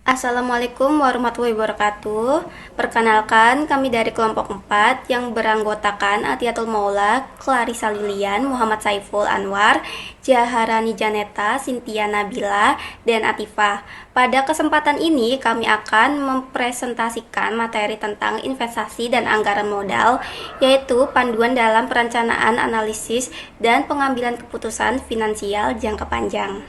Assalamualaikum warahmatullahi wabarakatuh. Perkenalkan, kami dari kelompok 4 yang beranggotakan Atiatul Maula, Clarissa Lilian, Muhammad Saiful Anwar, Jaharani Janeta, Cynthia Nabila, dan Atifah. Pada kesempatan ini, kami akan mempresentasikan materi tentang investasi dan anggaran modal, yaitu panduan dalam perencanaan, analisis, dan pengambilan keputusan finansial jangka panjang.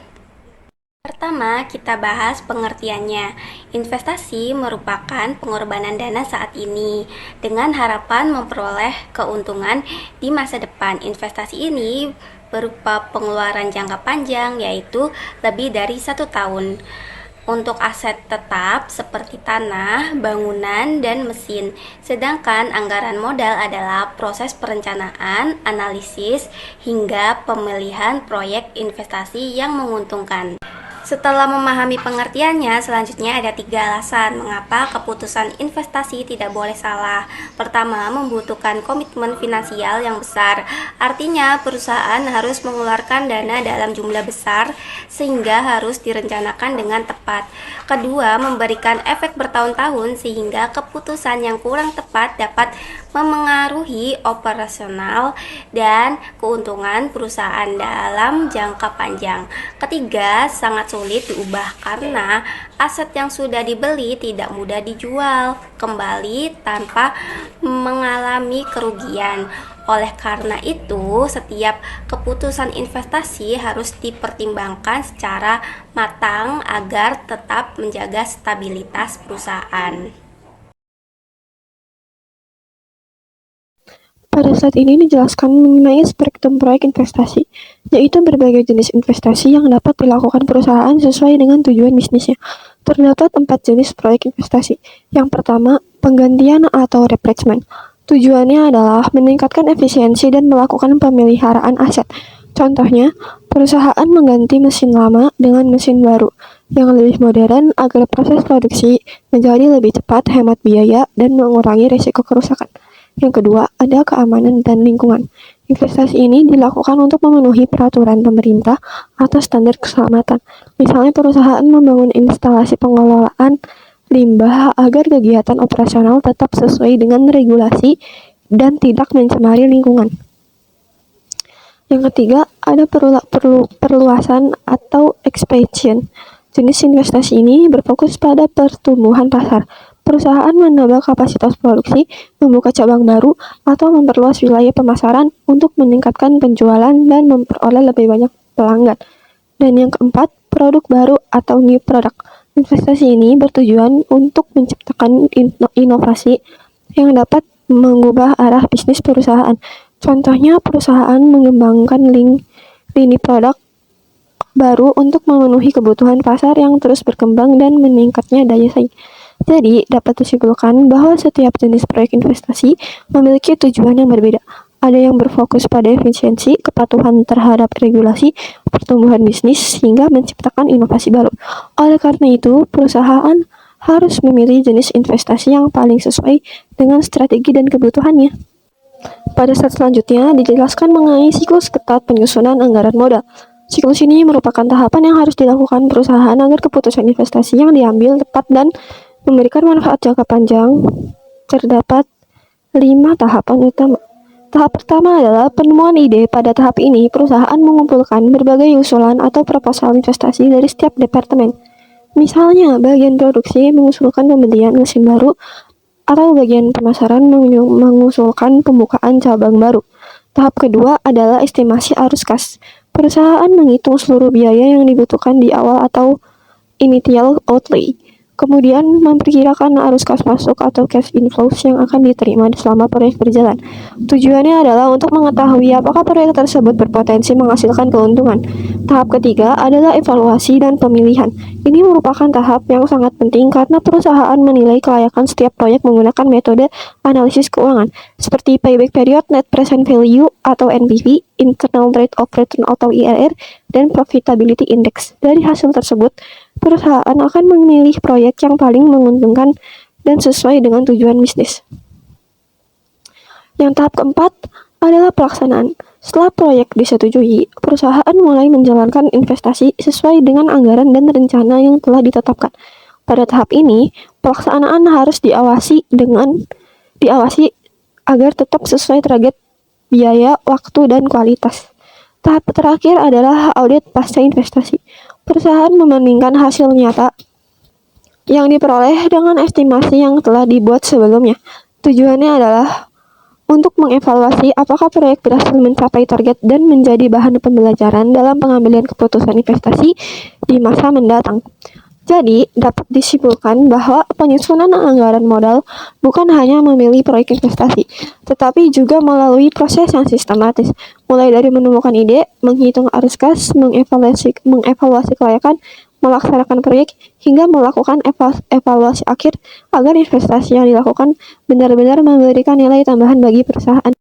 Pertama, kita bahas pengertiannya. Investasi merupakan pengorbanan dana saat ini dengan harapan memperoleh keuntungan di masa depan. Investasi ini berupa pengeluaran jangka panjang, yaitu lebih dari 1 tahun. Untuk aset tetap seperti tanah, bangunan, dan mesin. Sedangkan anggaran modal adalah proses perencanaan, analisis, hingga pemilihan proyek investasi yang menguntungkan. Setelah memahami pengertiannya, selanjutnya ada 3 alasan mengapa keputusan investasi tidak boleh salah. Pertama, membutuhkan komitmen finansial yang besar. Artinya, perusahaan harus mengeluarkan dana dalam jumlah besar sehingga harus direncanakan dengan tepat. Kedua, memberikan efek bertahun-tahun sehingga keputusan yang kurang tepat dapat memengaruhi operasional dan keuntungan perusahaan dalam jangka panjang. Ketiga, sangat sulit diubah karena aset yang sudah dibeli tidak mudah dijual kembali tanpa mengalami kerugian. Oleh karena itu, setiap keputusan investasi harus dipertimbangkan secara matang agar tetap menjaga stabilitas perusahaan. Pada saat ini dijelaskan mengenai spektrum proyek investasi, yaitu berbagai jenis investasi yang dapat dilakukan perusahaan sesuai dengan tujuan bisnisnya. Terdapat 4 jenis proyek investasi. Yang pertama, penggantian atau replacement. Tujuannya adalah meningkatkan efisiensi dan melakukan pemeliharaan aset. Contohnya, perusahaan mengganti mesin lama dengan mesin baru yang lebih modern agar proses produksi menjadi lebih cepat, hemat biaya, dan mengurangi risiko kerusakan. Yang kedua, ada keamanan dan lingkungan. Investasi ini dilakukan untuk memenuhi peraturan pemerintah atau standar keselamatan. Misalnya perusahaan membangun instalasi pengelolaan limbah agar kegiatan operasional tetap sesuai dengan regulasi dan tidak mencemari lingkungan. Yang ketiga, ada perluasan atau expansion. Jenis investasi ini berfokus pada pertumbuhan pasar. Perusahaan menambah kapasitas produksi, membuka cabang baru, atau memperluas wilayah pemasaran untuk meningkatkan penjualan dan memperoleh lebih banyak pelanggan. Dan yang keempat, produk baru atau new product. Investasi ini bertujuan untuk menciptakan inovasi yang dapat mengubah arah bisnis perusahaan. Contohnya, perusahaan mengembangkan lini produk baru untuk memenuhi kebutuhan pasar yang terus berkembang dan meningkatnya daya saing. Jadi, dapat disimpulkan bahwa setiap jenis proyek investasi memiliki tujuan yang berbeda. Ada yang berfokus pada efisiensi, kepatuhan terhadap regulasi, pertumbuhan bisnis, hingga menciptakan inovasi baru. Oleh karena itu, perusahaan harus memilih jenis investasi yang paling sesuai dengan strategi dan kebutuhannya. Pada saat selanjutnya, dijelaskan mengenai siklus ketat penyusunan anggaran modal. Siklus ini merupakan tahapan yang harus dilakukan perusahaan agar keputusan investasi yang diambil tepat dan memberikan manfaat jangka panjang. Terdapat 5 tahapan utama. Tahap pertama adalah penemuan ide. Pada tahap ini, perusahaan mengumpulkan berbagai usulan atau proposal investasi dari setiap departemen. Misalnya, bagian produksi mengusulkan pembelian mesin baru, atau bagian pemasaran mengusulkan pembukaan cabang baru. Tahap kedua adalah estimasi arus kas. Perusahaan menghitung seluruh biaya yang dibutuhkan di awal atau initial outlay. Kemudian memperkirakan arus kas masuk atau cash inflows yang akan diterima selama proyek berjalan. Tujuannya adalah untuk mengetahui apakah proyek tersebut berpotensi menghasilkan keuntungan. Tahap ketiga adalah evaluasi dan pemilihan. Ini merupakan tahap yang sangat penting karena perusahaan menilai kelayakan setiap proyek menggunakan metode analisis keuangan seperti payback period, net present value atau NPV, internal rate of return atau IRR, dan profitability index. Dari hasil tersebut, perusahaan akan memilih proyek yang paling menguntungkan dan sesuai dengan tujuan bisnis. Yang tahap keempat adalah pelaksanaan. Setelah proyek disetujui, perusahaan mulai menjalankan investasi sesuai dengan anggaran dan rencana yang telah ditetapkan. Pada tahap ini, pelaksanaan harus diawasi agar tetap sesuai target biaya, waktu, dan kualitas. Tahap terakhir adalah audit pasca investasi. Perusahaan membandingkan hasil nyata yang diperoleh dengan estimasi yang telah dibuat sebelumnya. Tujuannya adalah untuk mengevaluasi apakah proyek berhasil mencapai target dan menjadi bahan pembelajaran dalam pengambilan keputusan investasi di masa mendatang. Jadi, dapat disimpulkan bahwa penyusunan anggaran modal bukan hanya memilih proyek investasi, tetapi juga melalui proses yang sistematis, mulai dari menemukan ide, menghitung arus kas, mengevaluasi kelayakan, melaksanakan proyek, hingga melakukan evaluasi akhir agar investasi yang dilakukan benar-benar memberikan nilai tambahan bagi perusahaan.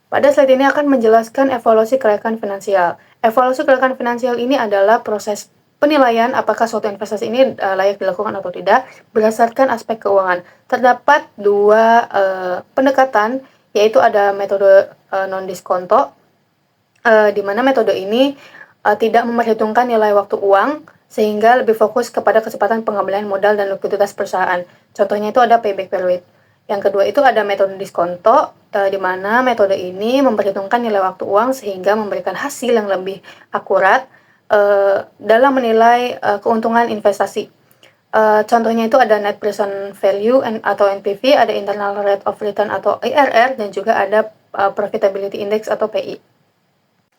Pada slide ini akan menjelaskan evaluasi kelayakan finansial. Evaluasi kelayakan finansial ini adalah proses penilaian apakah suatu investasi ini layak dilakukan atau tidak berdasarkan aspek keuangan. Terdapat dua pendekatan, yaitu ada metode non-diskonto, di mana metode ini tidak memperhitungkan nilai waktu uang, sehingga lebih fokus kepada kecepatan pengambilan modal dan likuiditas perusahaan. Contohnya itu ada payback period. Yang kedua itu ada metode diskonto, di mana metode ini memperhitungkan nilai waktu uang sehingga memberikan hasil yang lebih akurat dalam menilai keuntungan investasi. Contohnya itu ada net present value atau NPV, ada internal rate of return atau IRR, dan juga ada profitability index atau PI.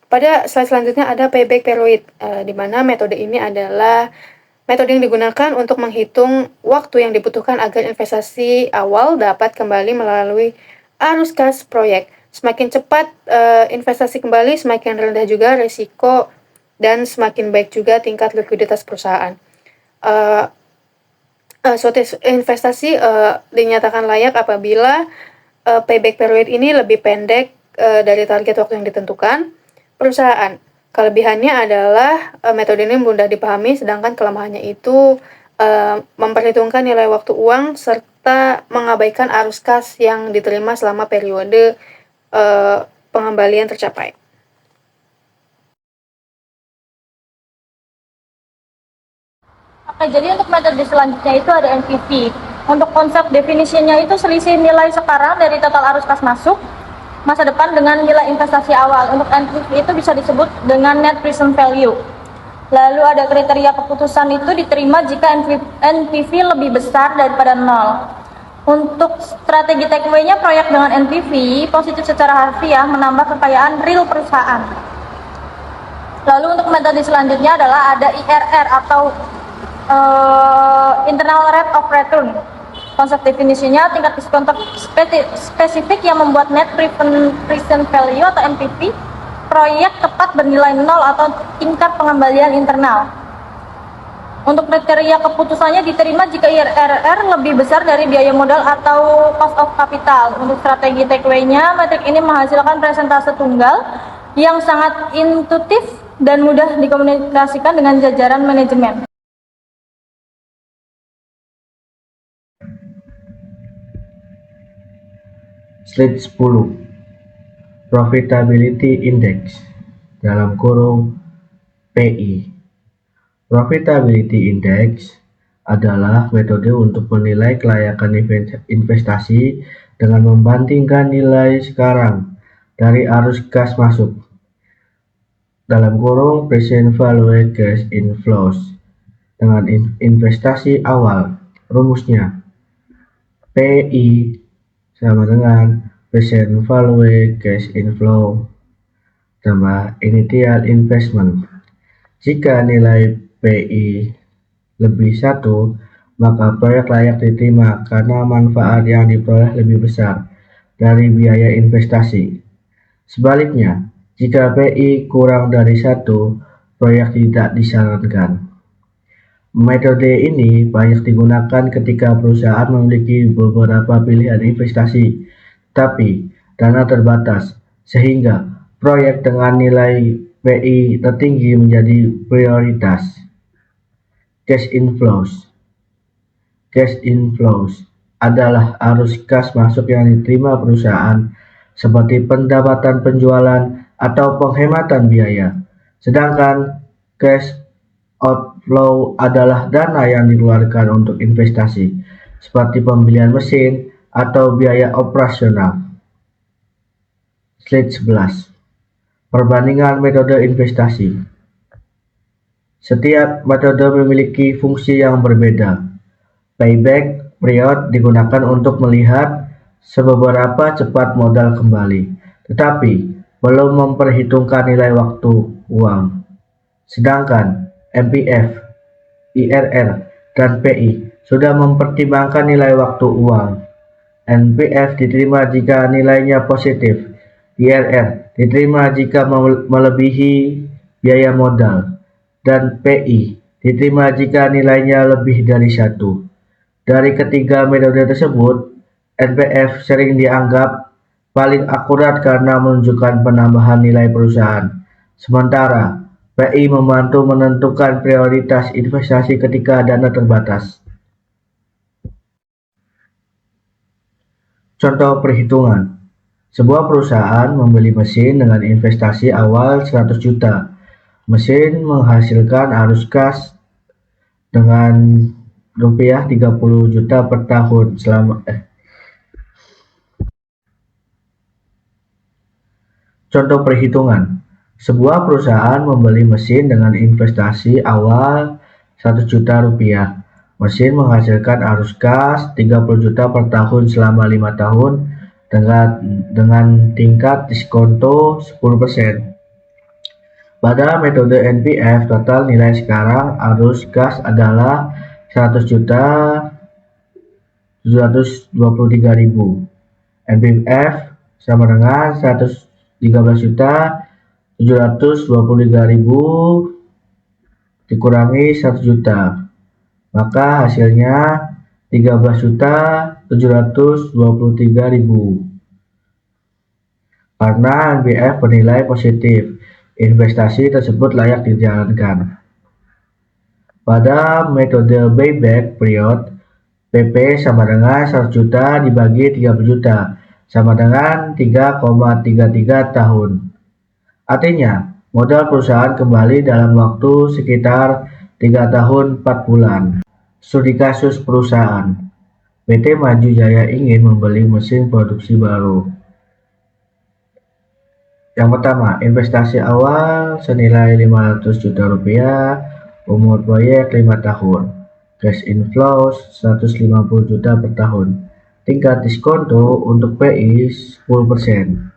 Pada slide selanjutnya ada payback period, di mana metode ini adalah metode yang digunakan untuk menghitung waktu yang dibutuhkan agar investasi awal dapat kembali melalui arus kas proyek. Semakin cepat investasi kembali, semakin rendah juga risiko dan semakin baik juga tingkat likuiditas perusahaan. Suatu investasi dinyatakan layak apabila payback period ini lebih pendek dari target waktu yang ditentukan. Perusahaan, kelebihannya adalah metode ini mudah dipahami, sedangkan kelemahannya itu memperhitungkan nilai waktu uang serta mengabaikan arus kas yang diterima selama periode pengembalian tercapai. Oke, jadi untuk metode selanjutnya itu ada NPV. Untuk konsep definisinya itu selisih nilai sekarang dari total arus kas masuk masa depan dengan nilai investasi awal. Untuk NPV itu bisa disebut dengan net present value. Lalu ada kriteria keputusan itu diterima jika NPV lebih besar daripada 0. Untuk strategi takeaway-nya, proyek dengan NPV positif secara harfiah menambah kekayaan real perusahaan. Lalu untuk metode selanjutnya adalah ada IRR atau internal rate of return. Konsep definisinya tingkat diskon spesifik yang membuat net present value atau NPV proyek tepat bernilai 0 atau tingkat pengembalian internal. Untuk kriteria keputusannya diterima jika IRR lebih besar dari biaya modal atau cost of capital. Untuk strategi takeaway-nya, metrik ini menghasilkan presentase tunggal yang sangat intuitif dan mudah dikomunikasikan dengan jajaran manajemen. Slide 10. Profitability Index dalam kurung PI. Profitability Index adalah metode untuk menilai kelayakan investasi dengan membandingkan nilai sekarang dari arus kas masuk dalam kurung present value cash inflows dengan investasi awal. Rumusnya PI sama dengan present value cash inflow tambah initial investment. Jika nilai PI lebih 1, maka proyek layak diterima karena manfaat yang diperoleh lebih besar dari biaya investasi. Sebaliknya, jika PI kurang dari 1, proyek tidak disarankan. Metode ini banyak digunakan ketika perusahaan memiliki beberapa pilihan investasi, tapi dana terbatas, sehingga proyek dengan nilai PI tertinggi menjadi prioritas. Cash inflows. Cash inflows adalah arus kas masuk yang diterima perusahaan seperti pendapatan penjualan atau penghematan biaya. Sedangkan cash Outflow adalah dana yang dikeluarkan untuk investasi, seperti pembelian mesin atau biaya operasional. Slide 11. Perbandingan metode investasi. Setiap metode memiliki fungsi yang berbeda. Payback period digunakan untuk melihat seberapa cepat modal kembali, tetapi belum memperhitungkan nilai waktu uang. Sedangkan MPF, IRR, dan PI sudah mempertimbangkan nilai waktu uang. NPF diterima jika nilainya positif, IRR diterima jika melebihi biaya modal, dan PI diterima jika nilainya lebih dari 1. Dari ketiga metode tersebut, NPF sering dianggap paling akurat karena menunjukkan penambahan nilai perusahaan. Sementara PI membantu menentukan prioritas investasi ketika dana terbatas. Contoh perhitungan. Sebuah perusahaan membeli mesin dengan investasi awal 100 juta. Mesin menghasilkan arus kas dengan rupiah 30 juta per tahun Contoh perhitungan. Sebuah perusahaan membeli mesin dengan investasi awal 100 juta rupiah. Mesin menghasilkan arus kas 30 juta per tahun selama 5 tahun dengan tingkat diskonto 10%. Pada metode NPF, total nilai sekarang arus kas adalah 100 juta 723.000. NPF sama dengan 113 juta 723.000 dikurangi 1 juta, maka hasilnya 13.723.000. Karena NPF bernilai positif, investasi tersebut layak dijalankan. Pada metode payback period, PP sama dengan 100 juta dibagi 30 juta, sama dengan 3,33 tahun. Artinya, modal perusahaan kembali dalam waktu sekitar 3 tahun 4 bulan. Studi kasus perusahaan. PT Maju Jaya ingin membeli mesin produksi baru. Yang pertama, investasi awal senilai 500 juta rupiah, umur proyek 5 tahun, cash inflow 150 juta per tahun, tingkat diskonto untuk PI 10%.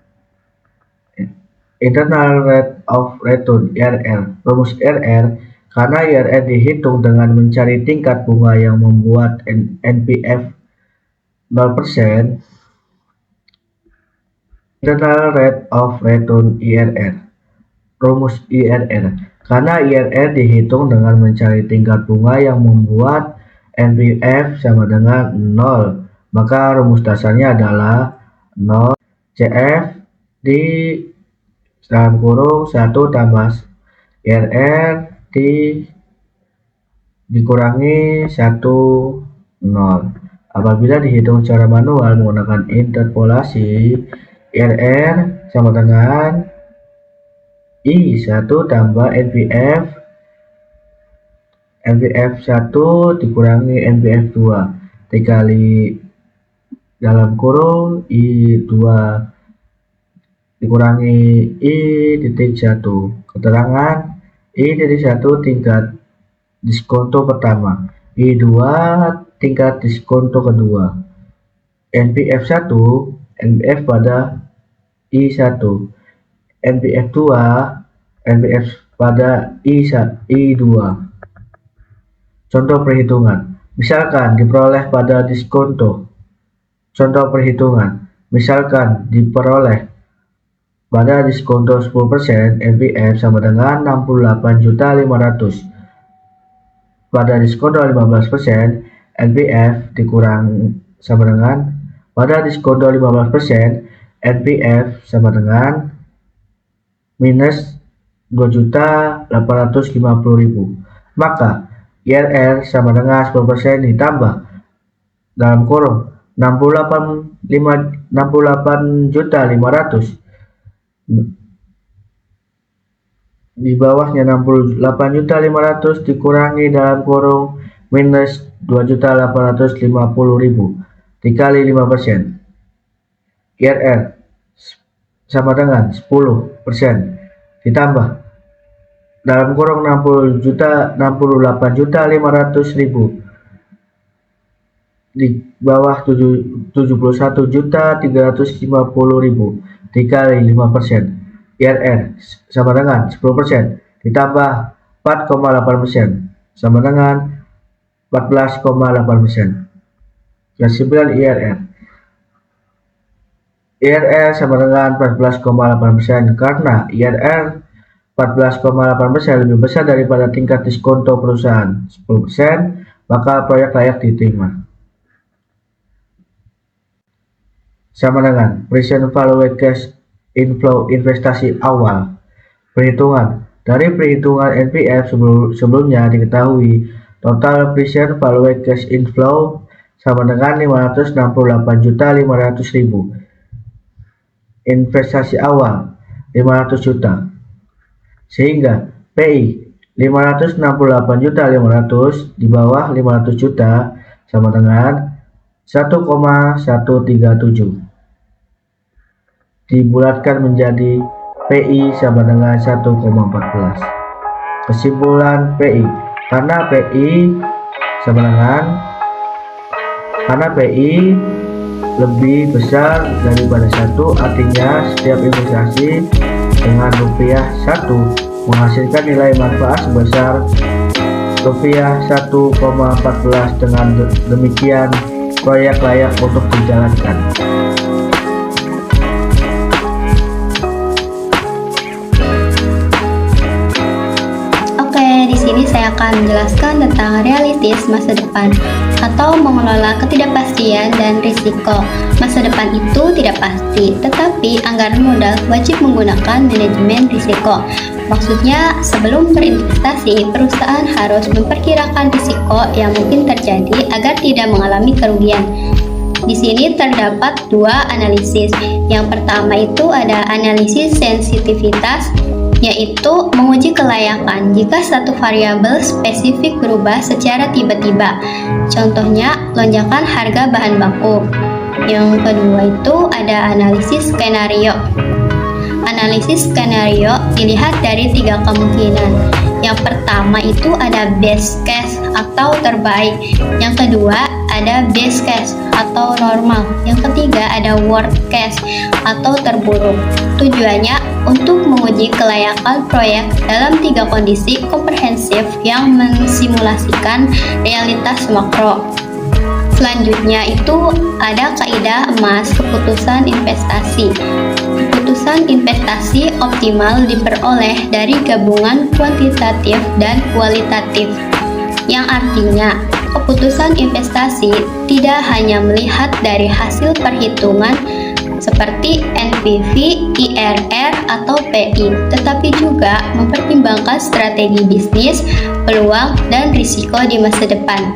Internal Rate of Return IRR. Rumus IRR karena IRR dihitung dengan mencari tingkat bunga yang membuat NPF 0%. Internal Rate of Return IRR. Rumus IRR karena IRR dihitung dengan mencari tingkat bunga yang membuat NPF sama dengan 0, maka rumus dasarnya adalah 0 CF di dalam kurung 1 tambah IRR dikurangi 1 0. Apabila dihitung secara manual menggunakan interpolasi, IRR sama dengan I1 tambah NPF 1 dikurangi NPF 2 dikali dalam kurung I2 dikurangi I.1. Keterangan I.1 tingkat diskonto pertama, I2 tingkat diskonto kedua. NPF 1 NPF pada I1, NPF 2 NPF pada I2. Contoh perhitungan. Misalkan diperoleh pada diskonto. Contoh perhitungan. Misalkan diperoleh pada diskonto 10%, NPF sama dengan 68.500. Pada diskonto 15%, NPF dikurang sama dengan pada diskonto 15%, NPF sama dengan minus 2.850.000. Maka IRR sama dengan 10% ditambah dalam kurung 68.500 di bawahnya 68.500.000 dikurangi dalam kurung minus 2.850.000 dikali 5%. IRR sama dengan 10% ditambah dalam kurung 68.500.000 di bawah 71.350.000 dikali 5%. IRR sama dengan 10% ditambah 4,8% sama dengan 14,8%. Kesimpulan IRR. IRR sama dengan 14,8% karena IRR 14,8% lebih besar daripada tingkat diskonto perusahaan 10%, maka proyek layak diterima. Sama dengan present value cash inflow investasi awal. Perhitungan. Dari perhitungan NPF sebelumnya diketahui total present value cash inflow sama dengan 568.500.000. Investasi awal 500 juta. Sehingga PI 568.500.000 di bawah 500 juta sama dengan 1,137. Dibulatkan menjadi PI sama dengan 1,14. Kesimpulan PI. Karena PI lebih besar daripada 1, artinya setiap investasi dengan rupiah 1 menghasilkan nilai manfaat sebesar rupiah 1,14. Dengan demikian proyek layak untuk dijalankan. Di sini saya akan menjelaskan tentang realitis masa depan atau mengelola ketidakpastian dan risiko. Masa depan itu tidak pasti, tetapi anggaran modal wajib menggunakan manajemen risiko. Maksudnya, sebelum berinvestasi, perusahaan harus memperkirakan risiko yang mungkin terjadi agar tidak mengalami kerugian. Di sini terdapat 2 analisis. Yang pertama itu ada analisis sensitivitas, yaitu menguji kelayakan jika satu variabel spesifik berubah secara tiba-tiba. Contohnya, lonjakan harga bahan baku. Yang kedua itu ada analisis skenario. Analisis skenario dilihat dari 3 kemungkinan. Yang pertama itu ada best case atau terbaik. Yang kedua ada best case atau normal. Yang ketiga ada worst case atau terburuk. Tujuannya untuk menguji kelayakan proyek dalam 3 kondisi komprehensif yang mensimulasikan realitas makro. Selanjutnya itu ada kaidah emas keputusan investasi. Keputusan investasi optimal diperoleh dari gabungan kuantitatif dan kualitatif, yang artinya keputusan investasi tidak hanya melihat dari hasil perhitungan seperti NPV, IRR, atau PI, tetapi juga mempertimbangkan strategi bisnis, peluang, dan risiko di masa depan.